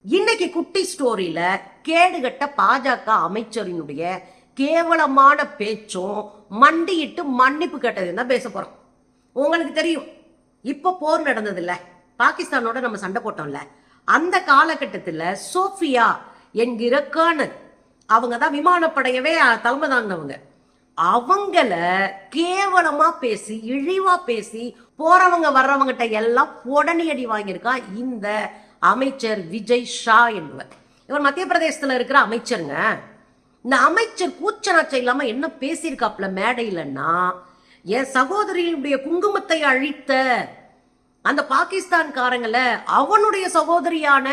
இன்னைக்கு குட்டி ஸ்டோரியில கேடுகட்ட பாஜக அமைச்சரினுடைய கேவலமான பேச்சும் மண்டியிட்டு மன்னிப்பு கேட்டதுன்னு தான் பேச போறோம். உங்களுக்கு தெரியும், இப்ப போர் நடந்தது இல்ல, பாகிஸ்தானோட நம்ம சண்டை போட்டோம்ல, அந்த காலகட்டத்தில் சோஃபியா என்கிற கர்னல், அவங்க தான் விமானப்படையவே தலைமை தாங்கினவங்க. அவங்கள கேவலமா பேசி இழிவா பேசி போறவங்க வர்றவங்கிட்ட எல்லாம் உடனடி வாங்கியிருக்கா இந்த அமைச்சர் விஜய் ஷா என்பவர். இவர் மத்திய பிரதேசத்துல இருக்கிற அமைச்சருங்க. இந்த அமைச்சர் கூச்சநாச்சம் இல்லாம என்ன பேசியிருக்காப்ல மேடையிலன்னா, என் சகோதரியுடைய குங்குமத்தை அழித்த அந்த பாகிஸ்தான்காரங்கள அவனுடைய சகோதரியான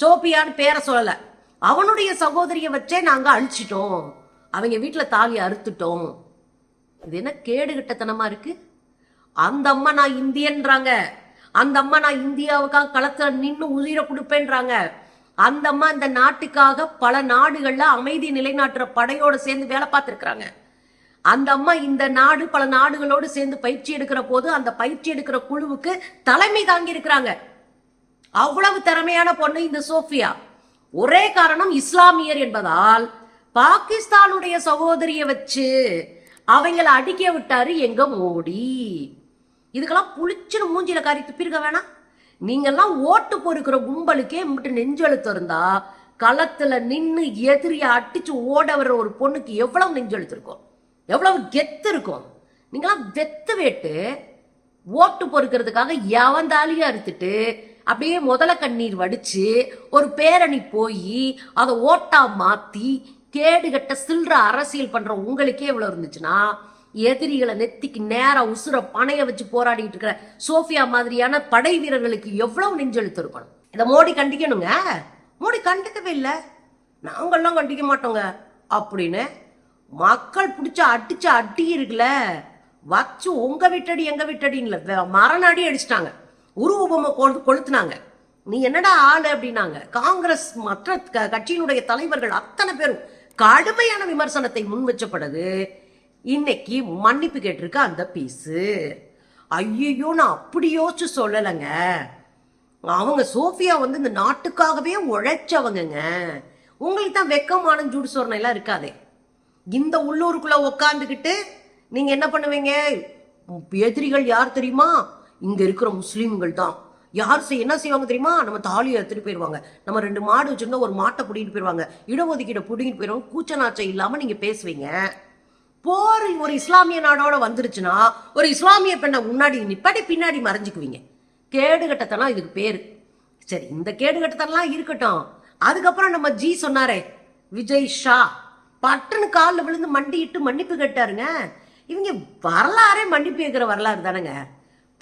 சோபியான்னு பேரை சொல்லல, அவனுடைய சகோதரிய வச்சே நாங்க அழிச்சிட்டோம், அவங்க வீட்டுல தாலி அறுத்துட்டோம். இது என்ன கேடுகட்டத்தனமா இருக்கு? அந்த அம்மா நான் இந்தியன்றாங்க, அந்த அம்மா நான் இந்தியாவுக்காக களத்துல நின்று உயிரை கொடுப்பேன்றாங்க. அந்த அம்மா இந்த நாட்டுக்காக பல நாடுகள்ல அமைதி நிலைநாட்டுற படையோடு சேர்ந்து வேலை பார்த்துருக்குறாங்க. அந்த அம்மா இந்த நாடு பல நாடுகளோடு சேர்ந்து பயிற்சி எடுக்கிற போது அந்த பயிற்சி எடுக்கிற குழுவுக்கு தலைமை தாங்கி இருக்கிறாங்க. அவ்வளவு திறமையான பொண்ணு இந்த சோஃபியா. ஒரே காரணம் இஸ்லாமியர் என்பதால் பாகிஸ்தானுடைய சகோதரிய வச்சு அவங்கள அடிக்க விட்டாரு எங்க மோடி. இதுக்கெல்லாம் புளிச்சுன்னு மூஞ்சில காரி துப்பிருக்க வேணாம். நீங்கெல்லாம் ஓட்டு பொறுக்கிற கும்பலுக்கே மட்டும் நெஞ்செழுத்து இருந்தா களத்துல நின்று எதிரிய அடிச்சு ஓட வர்ற ஒரு பொண்ணுக்கு எவ்வளவு நெஞ்செழுத்து இருக்கும், எவ்வளவு கெத்து இருக்கும். நீங்களாம் வெத்து வேட்டு ஓட்டு பொறுக்கிறதுக்காக எவந்தாலியா அறுத்துட்டு அப்படியே முதல கண்ணீர் வடிச்சு ஒரு பேரணி போய் அதை ஓட்டா மாத்தி கேடுகட்ட சில்ற அரசியல் பண்ற உங்களுக்கே எவ்வளவு இருந்துச்சுன்னா, எதிரிகளை நெத்திக்கு நேரா உசுர பணைய வச்சு போராடிட்டு இருக்கிற சோஃபியா மாதிரியான படை வீரர்களுக்கு எவ்வளவு நெஞ்செழுத்து இருக்கணும். இதை மோடி கண்டிக்கணுங்க. மோடி கண்டிக்கவே இல்லை, நாங்கள்லாம் கண்டிக்க மாட்டோங்க அப்படின்னு மக்கள் பிடிச்ச அடிச்ச அடி இருக்குல்ல வச்சு உங்க விட்டடி எங்க விட்டடின்னு மரணடி அடிச்சிட்டாங்க, உருவபொம்மை கொளுத்துனாங்க. நீ என்னடா ஆளு அப்படின்னாங்க. காங்கிரஸ் மற்ற கட்சியினுடைய தலைவர்கள் அத்தனை பேரும் கடுமையான விமர்சனத்தை முன் வச்சப்படுது. இன்னைக்கு மன்னிப்பு கேட்டிருக்க அந்த பீஸு. ஐயோ, நான் அப்படி யோசிச்சு சொல்லலைங்க. அவங்க சோஃபியா இந்த நாட்டுக்காகவே உழைச்சவங்க. உங்களுக்கு தான் வெக்கமான ஜூடு சோர்ணை எல்லாம் இருக்காதே. இந்த உள்ளூருக்குள்ள உக்காந்துக்கிட்டு நீங்க என்ன பண்ணுவீங்க? எதிரிகள் யார் தெரியுமா? இங்க இருக்கிற முஸ்லீம்கள் தான். யார் என்ன செய்வாங்க தெரியுமா? நம்ம தாலியை எடுத்துட்டு போயிடுவாங்க, நம்ம 2 மாடு வச்சிருந்தா ஒரு மாட்டை பிடிக்கிட்டு போயிடுவாங்க, இடஒதுக்கீடை பிடிக்கிட்டு போயிடுவாங்க. கூச்சநாச்சம் இல்லாம நீங்க பேசுவீங்க. போர் ஒரு இஸ்லாமிய நாடோட வந்துருச்சுன்னா ஒரு இஸ்லாமிய பெண்ணை முன்னாடி நிப்பாட்டி பின்னாடி மறைஞ்சுக்குவீங்க. கேடுகட்டத்தெல்லாம் இதுக்கு பேரு. சரி, இந்த கேடுகட்டத்தெல்லாம் இருக்கட்டும். அதுக்கப்புறம் நம்ம ஜி சொன்னாரே விஜய் ஷா, பட்டுன்னு காலில் விழுந்து மண்டிட்டு மன்னிப்பு கேட்டாருங்க. இவங்க வரலாறே மன்னிப்பு கேட்கிற வரலாறு தானேங்க.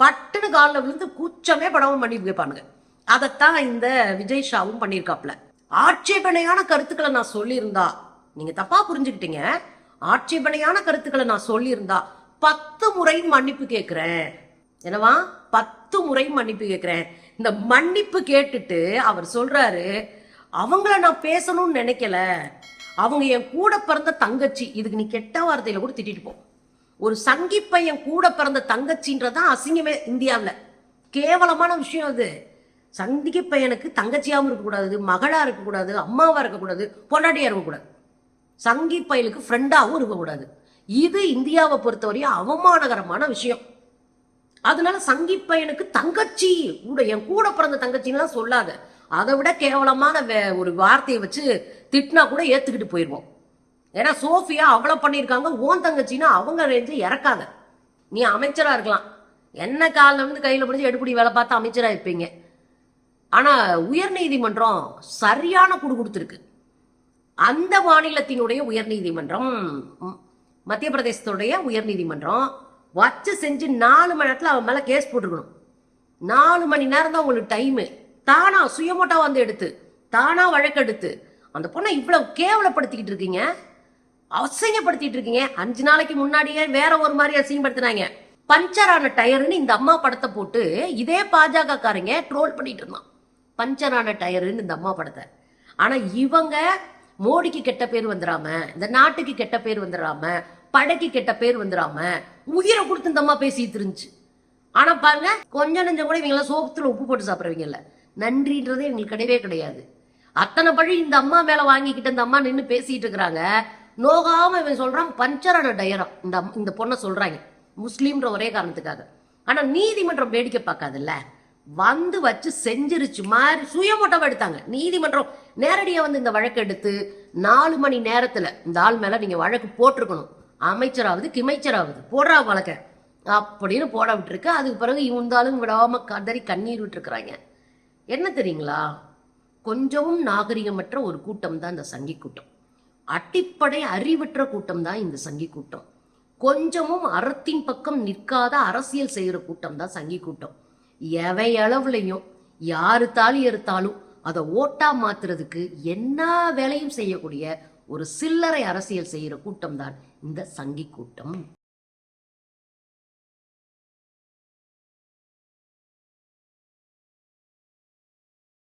பட்டுன்னு காலில் விழுந்து கூச்சமே படாம மன்னிப்பு கேட்பானுங்க. அதைத்தான் இந்த விஜய் ஷாவும் பண்ணியிருக்காப்ல. ஆட்சேபனையான கருத்துக்களை நான் சொல்லியிருந்தா நீங்க தப்பா புரிஞ்சுக்கிட்டீங்க. ஆட்சேபனையான கருத்துக்களை நான் சொல்லியிருந்தா 10 முறை மன்னிப்பு கேட்கிறேன். என்னவா 10 முறை மன்னிப்பு கேட்கிறேன். இந்த மன்னிப்பு கேட்டுட்டு அவர் சொல்றாரு, அவங்கள நான் பேசணும்னு நினைக்கல, அவங்க என் கூட பிறந்த தங்கச்சி. இதுக்கு நீ கெட்ட வார்த்தையில கூட திட்டிட்டு போ. ஒரு சங்கி பையன் கூட பிறந்த தங்கச்சின்றதான் அசிங்கமே இந்தியாவில். கேவலமான விஷயம் அது. சங்கி பையனுக்கு தங்கச்சியாவும் இருக்கக்கூடாது, மகளா இருக்கக்கூடாது, அம்மாவா இருக்கக்கூடாது, பொண்டாட்டியா இருக்கக்கூடாது, சங்கி பயலுக்கு ஃப்ரெண்டாவும் இருக்கக்கூடாது. இது இந்தியாவை பொறுத்தவரையும் அவமானகரமான விஷயம். அதனால சங்கி பையனுக்கு தங்கச்சி கூட என் கூட பிறந்த தங்கச்சின்லாம் சொல்லாத. அதை விட கேவலமான ஒரு வார்த்தையை வச்சு திட்டினா கூட ஏத்துக்கிட்டு போயிடுவோம். ஏன்னா சோஃபியா அவ்வளவு பண்ணியிருக்காங்க. ஓன் தங்கச்சின்னா அவங்க ரேஞ்சு இறக்காத. நீ அமைச்சரா இருக்கலாம், என்ன காலில் வந்து கையில பிடிச்சி எடுப்படி வேலை பார்த்து அமைச்சரா இருப்பீங்க. ஆனா உயர் நீதிமன்றம் சரியான குடு கொடுத்துருக்கு. அந்த மாநிலத்தினுடைய உயர்நீதிமன்றம், மத்திய பிரதேசத்துடைய உயர்நீதிமன்றம் வச்சு செஞ்சு 4 மணி நேரத்தில் அவன் மேல கேஸ் போட்டுருக்கணும். 4 மணி நேரம் தான் உங்களுக்கு டைமு. தானா சுயமோட்டா எடுத்து தானா வழக்கெடுத்து அந்த பொண்ணை இவ்வளவு கேவலப்படுத்திக்கிட்டு இருக்கீங்க, அசிங்கப்படுத்திட்டு இருக்கீங்க. 5 நாளைக்கு முன்னாடியே வேற ஒரு மாதிரி அசிங்கப்படுத்தினாங்க. பஞ்சரான டயருன்னு இந்த அம்மா படத்தை போட்டு இதே பாஜக காரங்க ட்ரோல் பண்ணிட்டு இருந்தான். பஞ்சரான டயருன்னு இந்த அம்மா படத்தை. ஆனா இவங்க மோடிக்கு கெட்ட பேர் வந்துடாம, இந்த நாட்டுக்கு கெட்ட பேர் வந்துடாம, படைக்கு கெட்ட பேர் வந்துடாம உயிரை கொடுத்து இந்த அம்மா பேசிட்டு இருந்துச்சு. ஆனா பாருங்க, கொஞ்சம் நெஞ்சம் கூட இவங்கெல்லாம் சோகத்துல உப்பு போட்டு சாப்பிடுறவங்க இல்ல. நன்றின்றதே எங்களுக்கு கிடையவே கிடையாது. அத்தனை பழி இந்த அம்மா மேல வாங்கிக்கிட்டு இந்த அம்மா நின்று பேசிட்டு இருக்கிறாங்க. நோகாம இவன் சொல்றான் பஞ்சரான டயரம் இந்த பொண்ணை சொல்றாங்க முஸ்லீம்ன்ற ஒரே காரணத்துக்காக. ஆனா நீதிமன்றம் வேடிக்கை பார்க்காதுல்ல, வந்து வச்சு செஞ்சிருச்சு மாதிரி சுயமோட்டமா எடுத்தாங்க. நீதிமன்றம் நேரடியா வந்து இந்த வழக்கு எடுத்து 4 மணி நேரத்துல இந்த ஆள் மேல நீங்க வழக்கு போட்டிருக்கணும், அமைச்சராவது கிமைச்சராவது போடுறா வழக்க அப்படின்னு போட விட்டுருக்கு. அதுக்கு பிறகு இவந்தாலும் விடாம கதறி கண்ணீர் விட்டுருக்குறாங்க. என்ன தெரியுங்களா, கொஞ்சமும் நாகரிகமற்ற ஒரு கூட்டம் தான் இந்த சங்கி கூட்டம். அடிப்படை அறிவற்ற கூட்டம் தான் இந்த சங்கி கூட்டம். கொஞ்சமும் அறத்தின் பக்கம் நிற்காத அரசியல் செய்யற கூட்டம் தான் சங்கி கூட்டம். எவை அளவுலையும் யாரு தாலி எடுத்தாலும் அதை ஓட்டா மாத்துறதுக்கு என்ன வேலையும் செய்யக்கூடிய ஒரு சில்லறை அரசியல் செய்யற கூட்டம் தான் இந்த சங்கி கூட்டம்.